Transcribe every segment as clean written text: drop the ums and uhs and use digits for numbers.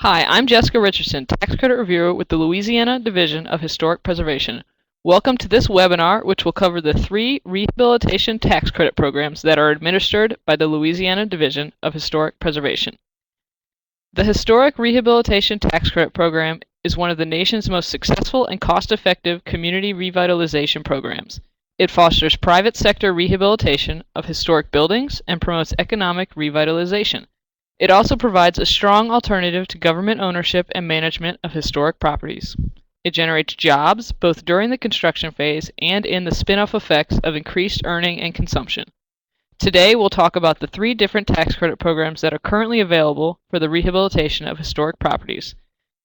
Hi, I'm Jessica Richardson, Tax Credit Reviewer with the Louisiana Division of Historic Preservation. Welcome to this webinar, which will cover the 3 rehabilitation tax credit programs that are administered by the Louisiana Division of Historic Preservation. The Historic Rehabilitation Tax Credit Program is one of the nation's most successful and cost-effective community revitalization programs. It fosters private sector rehabilitation of historic buildings and promotes economic revitalization. It also provides a strong alternative to government ownership and management of historic properties. It generates jobs both during the construction phase and in the spin-off effects of increased earning and consumption. Today we'll talk about the 3 different tax credit programs that are currently available for the rehabilitation of historic properties.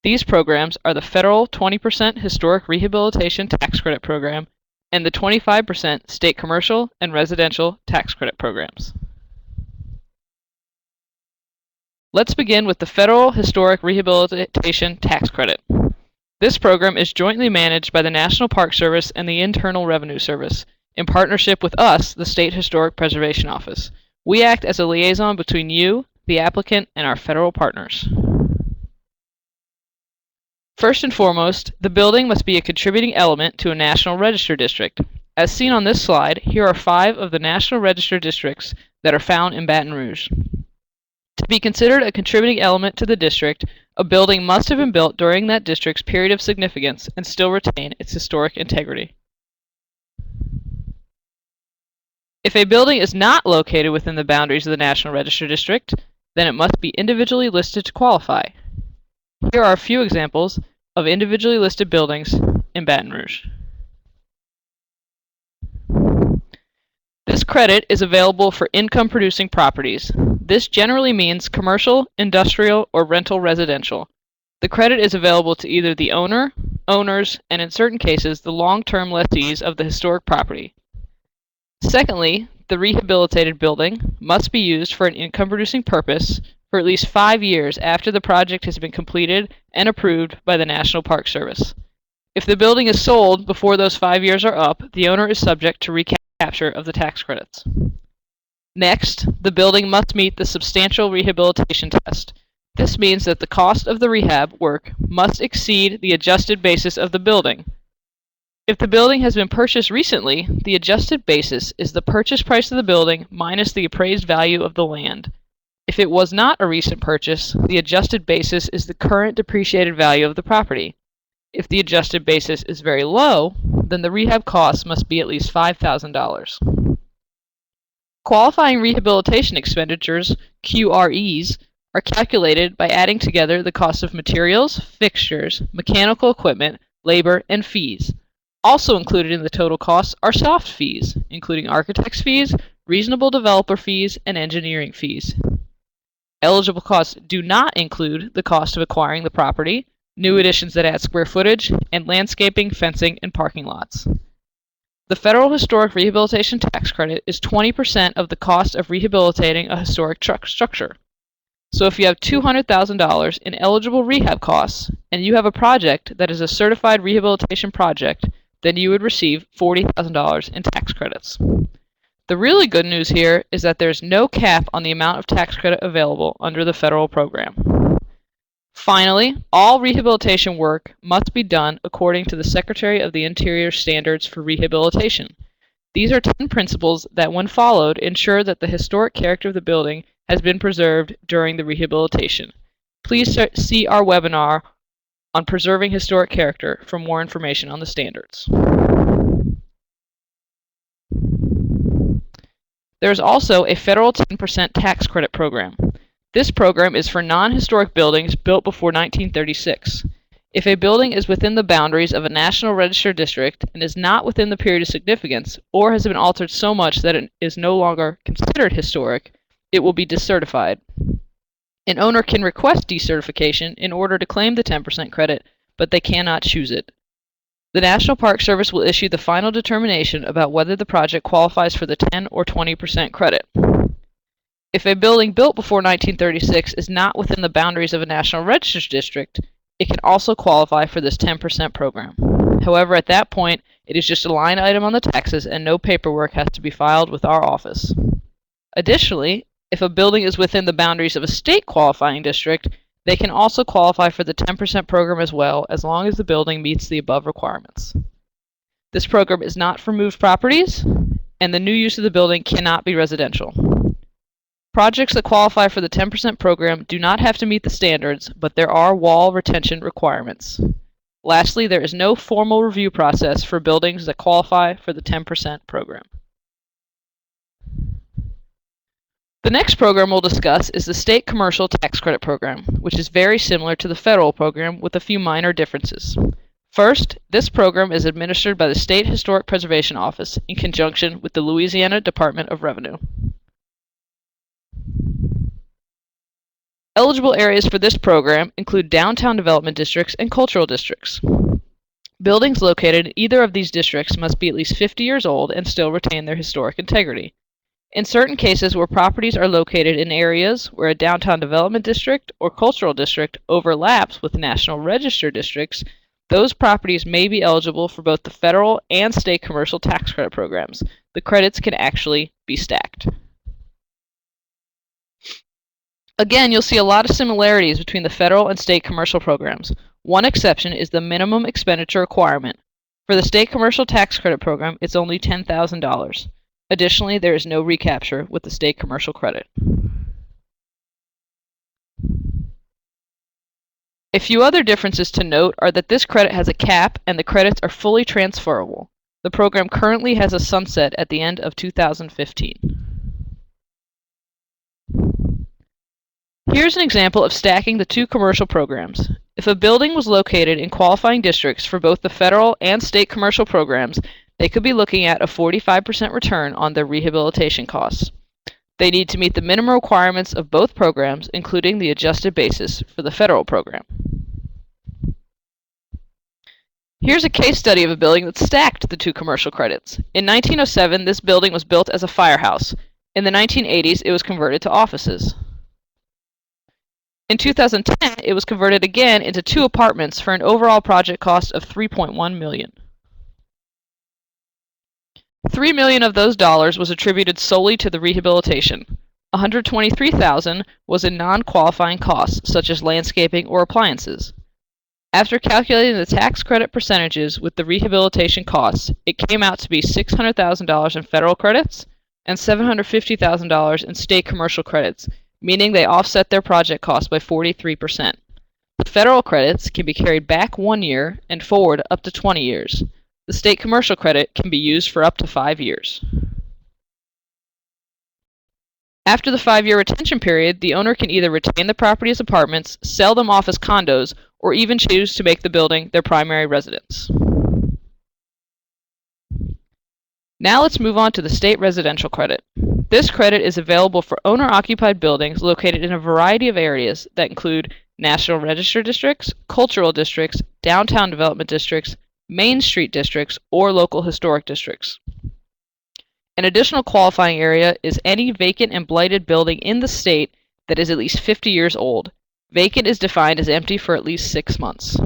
These programs are the federal 20% Historic Rehabilitation Tax Credit Program and the 25% State Commercial and Residential Tax Credit Programs. Let's begin with the Federal Historic Rehabilitation Tax Credit. This program is jointly managed by the National Park Service and the Internal Revenue Service, in partnership with us, the State Historic Preservation Office. We act as a liaison between you, the applicant, and our federal partners. First and foremost, the building must be a contributing element to a National Register District. As seen on this slide, here are 5 of the National Register Districts that are found in Baton Rouge. To be considered a contributing element to the district, a building must have been built during that district's period of significance and still retain its historic integrity. If a building is not located within the boundaries of the National Register District, then it must be individually listed to qualify. Here are a few examples of individually listed buildings in Baton Rouge. This credit is available for income-producing properties. This generally means commercial, industrial, or rental residential. The credit is available to either the owner, owners, and in certain cases, the long-term lessees of the historic property. Secondly, the rehabilitated building must be used for an income-producing purpose for at least 5 years after the project has been completed and approved by the National Park Service. If the building is sold before those 5 years are up, the owner is subject to recapture of the tax credits. Next, the building must meet the substantial rehabilitation test. This means that the cost of the rehab work must exceed the adjusted basis of the building. If the building has been purchased recently, the adjusted basis is the purchase price of the building minus the appraised value of the land. If it was not a recent purchase, the adjusted basis is the current depreciated value of the property. If the adjusted basis is very low, then the rehab cost must be at least $5,000. Qualifying rehabilitation expenditures, QREs, are calculated by adding together the cost of materials, fixtures, mechanical equipment, labor, and fees. Also included in the total costs are soft fees, including architect's fees, reasonable developer fees, and engineering fees. Eligible costs do not include the cost of acquiring the property, new additions that add square footage, and landscaping, fencing, and parking lots. The Federal Historic Rehabilitation Tax Credit is 20% of the cost of rehabilitating a historic structure. So if you have $200,000 in eligible rehab costs, and you have a project that is a certified rehabilitation project, then you would receive $40,000 in tax credits. The really good news here is that there's no cap on the amount of tax credit available under the federal program. Finally, all rehabilitation work must be done according to the Secretary of the Interior Standards for Rehabilitation. These are 10 principles that, when followed, ensure that the historic character of the building has been preserved during the rehabilitation. Please see our webinar on preserving historic character for more information on the standards. There is also a federal 10% tax credit program. This program is for non-historic buildings built before 1936. If a building is within the boundaries of a National Register District and is not within the period of significance, or has been altered so much that it is no longer considered historic, it will be decertified. An owner can request decertification in order to claim the 10% credit, but they cannot choose it. The National Park Service will issue the final determination about whether the project qualifies for the 10 or 20% credit. If a building built before 1936 is not within the boundaries of a National Register District, it can also qualify for this 10% program. However, at that point, It is just a line item on the taxes, and no paperwork has to be filed with our office. Additionally, if a building is within the boundaries of a state qualifying district, they can also qualify for the 10% program as well, as long as the building meets the above requirements. This program is not for moved properties, and the new use of the building cannot be residential. Projects that qualify for the 10% program do not have to meet the standards, but there are wall retention requirements. Lastly, there is no formal review process for buildings that qualify for the 10% program. The next program we'll discuss is the State Commercial Tax Credit Program, which is very similar to the federal program with a few minor differences. First, this program is administered by the State Historic Preservation Office in conjunction with the Louisiana Department of Revenue. Eligible areas for this program include downtown development districts and cultural districts. Buildings located in either of these districts must be at least 50 years old and still retain their historic integrity. In certain cases where properties are located in areas where a downtown development district or cultural district overlaps with National Register districts, those properties may be eligible for both the federal and state commercial tax credit programs. The credits can actually be stacked. Again, you'll see a lot of similarities between the federal and state commercial programs. One exception is the minimum expenditure requirement. For the state commercial tax credit program, it's only $10,000. Additionally, there is no recapture with the state commercial credit. A few other differences to note are that this credit has a cap and the credits are fully transferable. The program currently has a sunset at the end of 2015. Here's an example of stacking the two commercial programs. If a building was located in qualifying districts for both the federal and state commercial programs, they could be looking at a 45% return on their rehabilitation costs. They need to meet the minimum requirements of both programs, including the adjusted basis for the federal program. Here's a case study of a building that stacked the two commercial credits. In 1907, this building was built as a firehouse. In the 1980s, it was converted to offices. In 2010, it was converted again into 2 apartments for an overall project cost of $3.1 million. $3 million of those dollars was attributed solely to the rehabilitation. $123,000 was in non-qualifying costs, such as landscaping or appliances. After calculating the tax credit percentages with the rehabilitation costs, it came out to be $600,000 in federal credits and $750,000 in state commercial credits, meaning they offset their project cost by 43%. The federal credits can be carried back 1 year and forward up to 20 years. The state commercial credit can be used for up to 5 years. After the 5-year retention period, the owner can either retain the property as apartments, sell them off as condos, or even choose to make the building their primary residence. Now let's move on to the state residential credit. This credit is available for owner-occupied buildings located in a variety of areas that include National Register districts, cultural districts, downtown development districts, Main Street districts, or local historic districts. An additional qualifying area is any vacant and blighted building in the state that is at least 50 years old. Vacant is defined as empty for at least 6 months.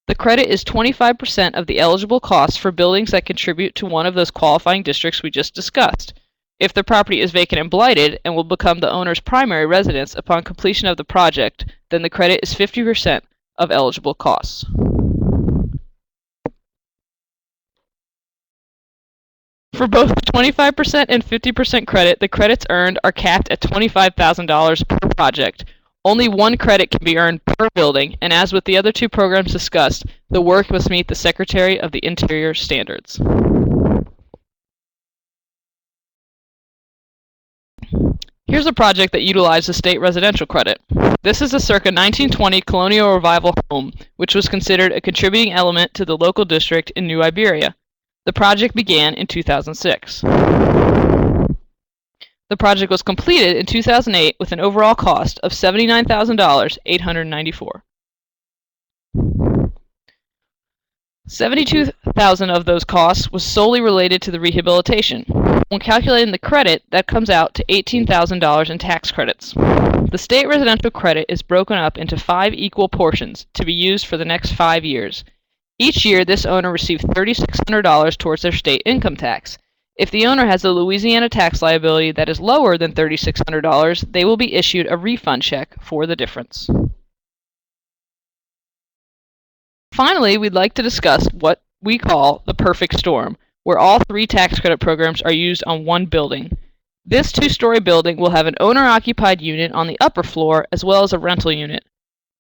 The credit is 25% of the eligible cost for buildings that contribute to one of those qualifying districts we just discussed. If the property is vacant and blighted and will become the owner's primary residence upon completion of the project, then the credit is 50% of eligible costs. For both the 25% and 50% credit, the credits earned are capped at $25,000 per project. Only one credit can be earned per building, and as with the other 2 programs discussed, the work must meet the Secretary of the Interior standards. Here's a project that utilized the state residential credit. This is a circa 1920 colonial revival home, which was considered a contributing element to the local district in New Iberia. The project began in 2006. The project was completed in 2008 with an overall cost of $79,894. $72,000 of those costs was solely related to the rehabilitation. When calculating the credit, that comes out to $18,000 in tax credits. The state residential credit is broken up into 5 equal portions to be used for the next 5 years. Each year, this owner received $3,600 towards their state income tax. If the owner has a Louisiana tax liability that is lower than $3,600, they will be issued a refund check for the difference. Finally, we'd like to discuss what we call the perfect storm, where all three tax credit programs are used on one building. This two-story building will have an owner-occupied unit on the upper floor as well as a rental unit.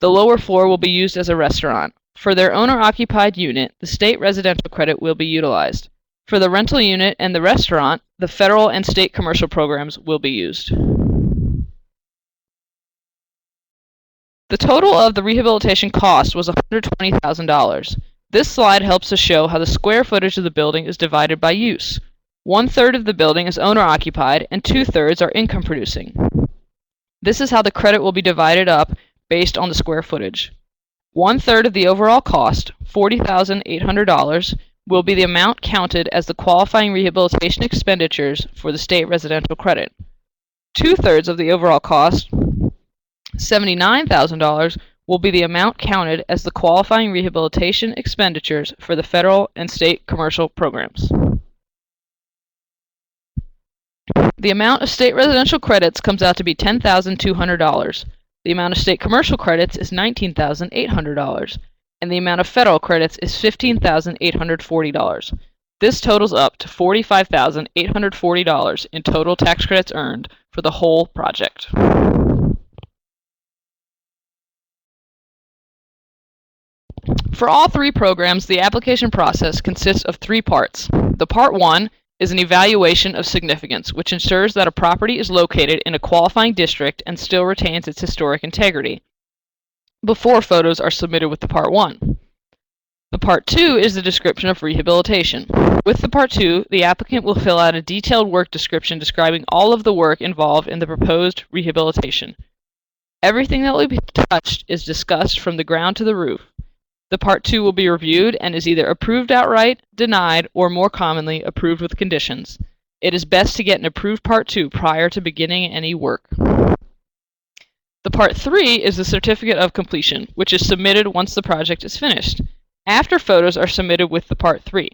The lower floor will be used as a restaurant. For their owner-occupied unit, the state residential credit will be utilized. For the rental unit and the restaurant, the federal and state commercial programs will be used. The total of the rehabilitation cost was $120,000. This slide helps to show how the square footage of the building is divided by use. 1/3 of the building is owner-occupied and 2/3 are income-producing. This is how the credit will be divided up based on the square footage. 1/3 of the overall cost, $40,800, will be the amount counted as the qualifying rehabilitation expenditures for the state residential credit. 2/3 of the overall cost, $79,000, will be the amount counted as the qualifying rehabilitation expenditures for the federal and state commercial programs. The amount of state residential credits comes out to be $10,200. The amount of state commercial credits is $19,800, and the amount of federal credits is $15,840. This totals up to $45,840 in total tax credits earned for the whole project. For all three programs, the application process consists of three parts. The Part 1 is an evaluation of significance, which ensures that a property is located in a qualifying district and still retains its historic integrity, before photos are submitted with the Part 1. The Part 2 is the description of rehabilitation. With the Part 2, the applicant will fill out a detailed work description describing all of the work involved in the proposed rehabilitation. Everything that will be touched is discussed from the ground to the roof. The Part 2 will be reviewed and is either approved outright, denied, or more commonly, approved with conditions. It is best to get an approved Part 2 prior to beginning any work. The Part 3 is the certificate of completion, which is submitted once the project is finished. After photos are submitted with the Part 3.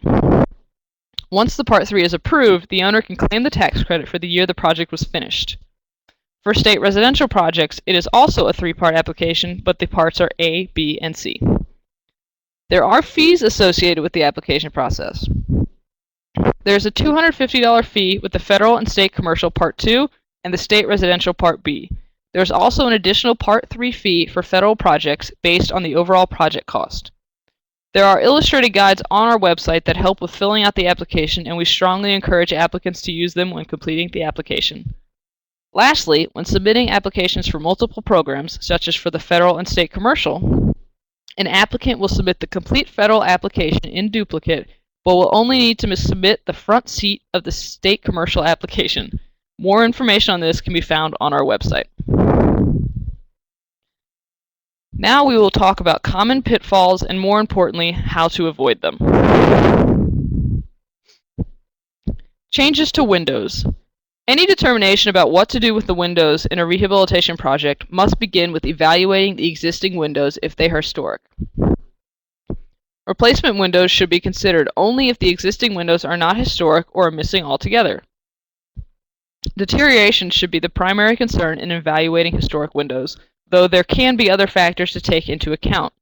Once the Part 3 is approved, the owner can claim the tax credit for the year the project was finished. For state residential projects, it is also a three-part application, but the parts are A, B, and C. There are fees associated with the application process. There's a $250 fee with the federal and state commercial Part 2 and the state residential Part B. There's also an additional Part 3 fee for federal projects based on the overall project cost. There are illustrated guides on our website that help with filling out the application, and we strongly encourage applicants to use them when completing the application. Lastly, when submitting applications for multiple programs, such as for the federal and state commercial, an applicant will submit the complete federal application in duplicate, but will only need to submit the front seat of the state commercial application. More information on this can be found on our website. Now we will talk about common pitfalls and, more importantly, how to avoid them. Changes to windows. Any determination about what to do with the windows in a rehabilitation project must begin with evaluating the existing windows if they are historic. Replacement windows should be considered only if the existing windows are not historic or are missing altogether. Deterioration should be the primary concern in evaluating historic windows, though there can be other factors to take into account.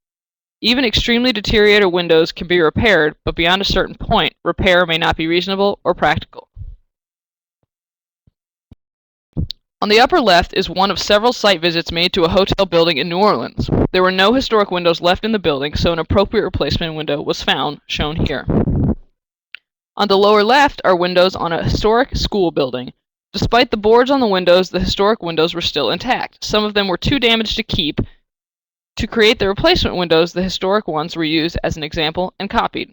Even extremely deteriorated windows can be repaired, but beyond a certain point, repair may not be reasonable or practical. On the upper left is one of several site visits made to a hotel building in New Orleans. There were no historic windows left in the building, so an appropriate replacement window was found, shown here. On the lower left are windows on a historic school building. Despite the boards on the windows, the historic windows were still intact. Some of them were too damaged to keep. To create the replacement windows, the historic ones were used as an example and copied.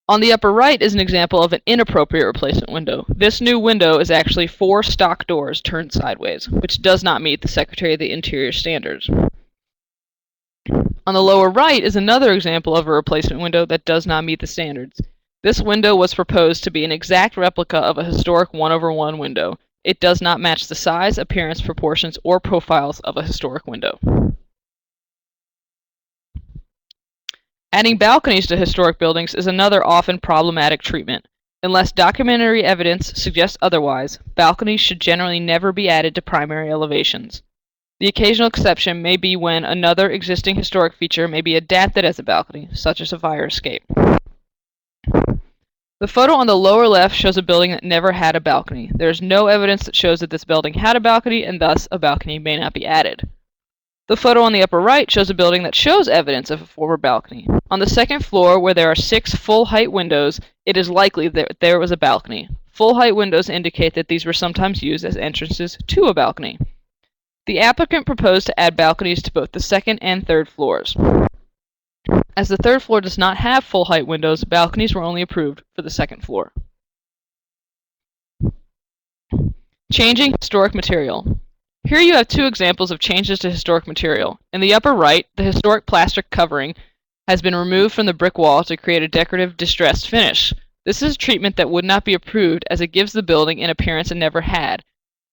On the upper right is an example of an inappropriate replacement window. This new window is actually 4 stock doors turned sideways, which does not meet the Secretary of the Interior standards. On the lower right is another example of a replacement window that does not meet the standards. This window was proposed to be an exact replica of a historic 1/1 window. It does not match the size, appearance, proportions, or profiles of a historic window. Adding balconies to historic buildings is another often problematic treatment. Unless documentary evidence suggests otherwise, balconies should generally never be added to primary elevations. The occasional exception may be when another existing historic feature may be adapted as a balcony, such as a fire escape. The photo on the lower left shows a building that never had a balcony. There is no evidence that shows that this building had a balcony, and thus a balcony may not be added. The photo on the upper right shows a building that shows evidence of a former balcony. On the second floor, where there are 6 full-height windows, it is likely that there was a balcony. Full-height windows indicate that these were sometimes used as entrances to a balcony. The applicant proposed to add balconies to both the second and third floors. As the third floor does not have full-height windows, balconies were only approved for the second floor. Changing historic material. Here you have 2 examples of changes to historic material. In the upper right, the historic plaster covering has been removed from the brick wall to create a decorative distressed finish. This is a treatment that would not be approved as it gives the building an appearance it never had.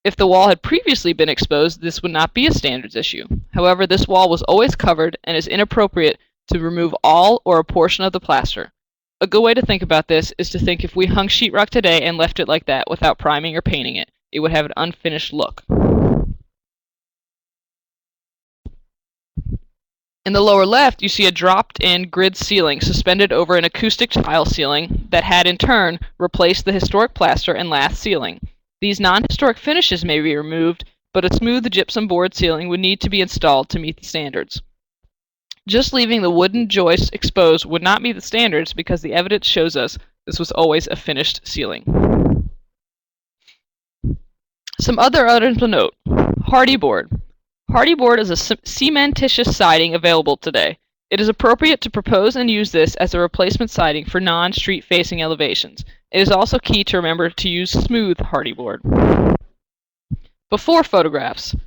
If the wall had previously been exposed, this would not be a standards issue. However, this wall was always covered and is inappropriate to remove all or a portion of the plaster. A good way to think about this is to think if we hung sheetrock today and left it like that without priming or painting it, it would have an unfinished look. In the lower left, you see a dropped-in grid ceiling suspended over an acoustic tile ceiling that had in turn replaced the historic plaster and lath ceiling. These non-historic finishes may be removed, but a smooth gypsum board ceiling would need to be installed to meet the standards. Just leaving the wooden joists exposed would not meet the standards because the evidence shows us this was always a finished ceiling. Some other items to note. Hardy board. Hardy board is a cementitious siding available today. It is appropriate to propose and use this as a replacement siding for non-street facing elevations. It is also key to remember to use smooth hardy board. Before photographs.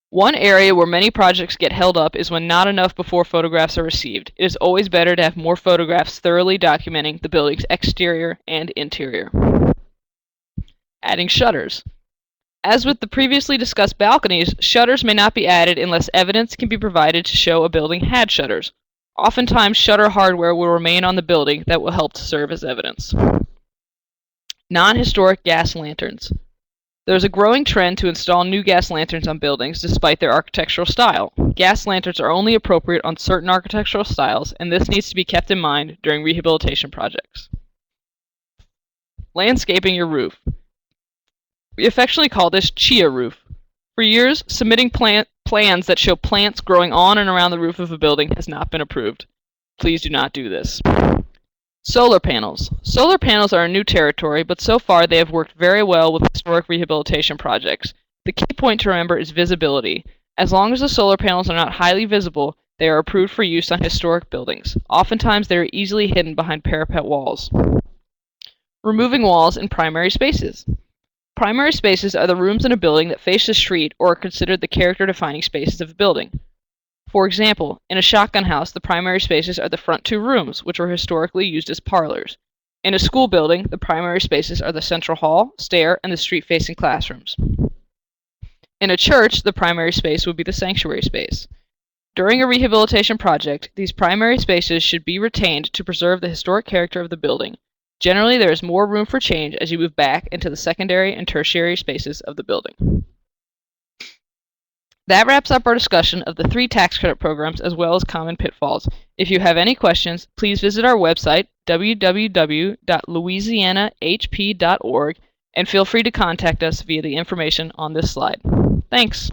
One area where many projects get held up is when not enough before photographs are received. It is always better to have more photographs thoroughly documenting the building's exterior and interior. Adding shutters. As with the previously discussed balconies, shutters may not be added unless evidence can be provided to show a building had shutters. Oftentimes, shutter hardware will remain on the building that will help to serve as evidence. Non-historic gas lanterns. There is a growing trend to install new gas lanterns on buildings despite their architectural style. Gas lanterns are only appropriate on certain architectural styles, and this needs to be kept in mind during rehabilitation projects. Landscaping your roof. We affectionately call this chia roof. For years, submitting plans that show plants growing on and around the roof of a building has not been approved. Please do not do this. Solar panels. Solar panels are a new territory, but so far they have worked very well with historic rehabilitation projects. The key point to remember is visibility. As long as the solar panels are not highly visible, they are approved for use on historic buildings. Oftentimes they are easily hidden behind parapet walls. Removing walls in primary spaces. Primary spaces are the rooms in a building that face the street or are considered the character-defining spaces of a building. For example, in a shotgun house, the primary spaces are the front 2 rooms, which were historically used as parlors. In a school building, the primary spaces are the central hall, stair, and the street-facing classrooms. In a church, the primary space would be the sanctuary space. During a rehabilitation project, these primary spaces should be retained to preserve the historic character of the building. Generally, there is more room for change as you move back into the secondary and tertiary spaces of the building. That wraps up our discussion of the 3 tax credit programs as well as common pitfalls. If you have any questions, please visit our website, www.louisianahp.org, and feel free to contact us via the information on this slide. Thanks!